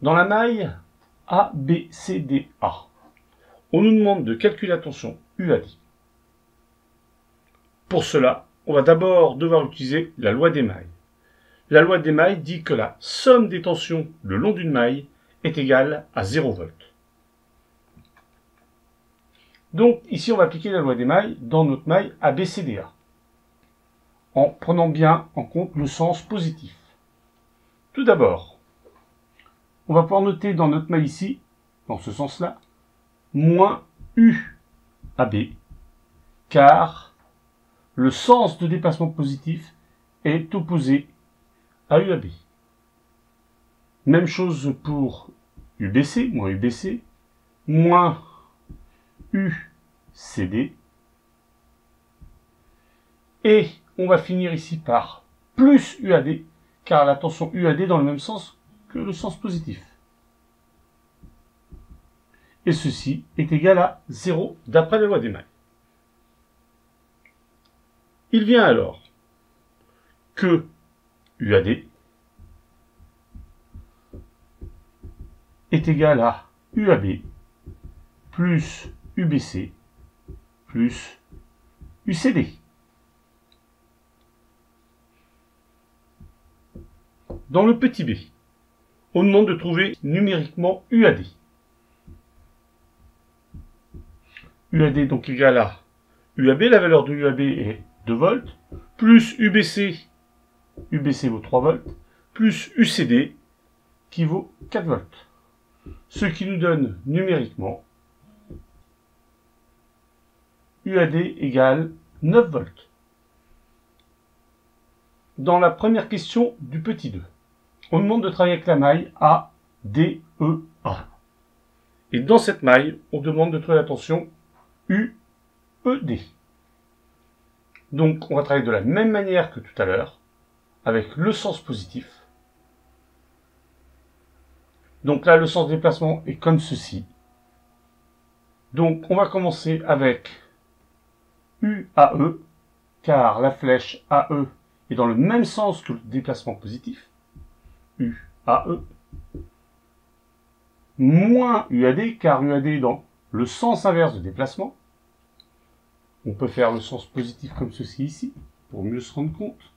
Dans la maille A, B, C, D, A, on nous demande de calculer la tension UAD. Pour cela, on va d'abord devoir utiliser la loi des mailles. La loi des mailles dit que la somme des tensions le long d'une maille est égale à 0 V. Donc ici, on va appliquer la loi des mailles dans notre maille ABCDA, en prenant bien en compte le sens positif. Tout d'abord, on va pouvoir noter dans notre maille ici, dans ce sens-là, moins UAB, car le sens de déplacement positif est opposé à UAB. Même chose pour UBC, moins UBC, moins UCD. Et on va finir ici par plus UAD, car la tension UAD est dans le même sens que le sens positif. Et ceci est égal à 0 d'après la loi des mailles. Il vient alors que UAD est égal à UAB plus UBC plus UCD. Dans le petit b, on demande de trouver numériquement UAD. UAD donc égal à UAB, la valeur de UAB est 2 volts, plus UBC, UBC vaut 3 volts, plus UCD qui vaut 4 volts. Ce qui nous donne numériquement UAD égale 9 volts. Dans la première question du petit 2, on demande de travailler avec la maille ADEA. Et dans cette maille, on demande de trouver la tension UED. Donc on va travailler de la même manière que tout à l'heure, avec le sens positif. Donc là, le sens de déplacement est comme ceci. Donc on va commencer avec UAE, car la flèche AE est dans le même sens que le déplacement positif. UAE. Moins UAD, car UAD est dans le sens inverse de déplacement. On peut faire le sens positif comme ceci ici, pour mieux se rendre compte.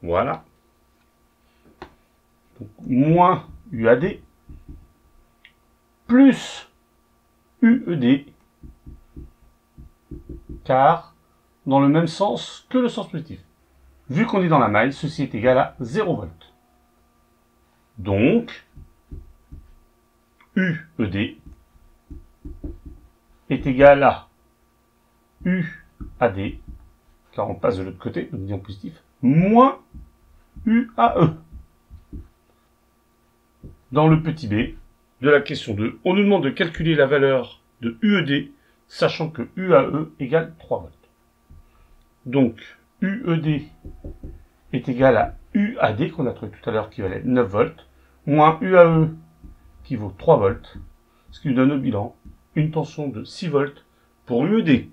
Voilà. Donc, moins UAD, plus UED, car dans le même sens que le sens positif. Vu qu'on est dans la maille, ceci est égal à 0 volts. Donc, UED est égal à UAD, car on passe de l'autre côté, donc en positif, moins UAE. Dans le petit b de la question 2, on nous demande de calculer la valeur de UED, sachant que UAE égale 3 volts. Donc, UED est égal à UAD, qu'on a trouvé tout à l'heure, qui valait 9 volts, moins UAE, qui vaut 3 volts, ce qui nous donne au bilan une tension de 6 volts pour UED.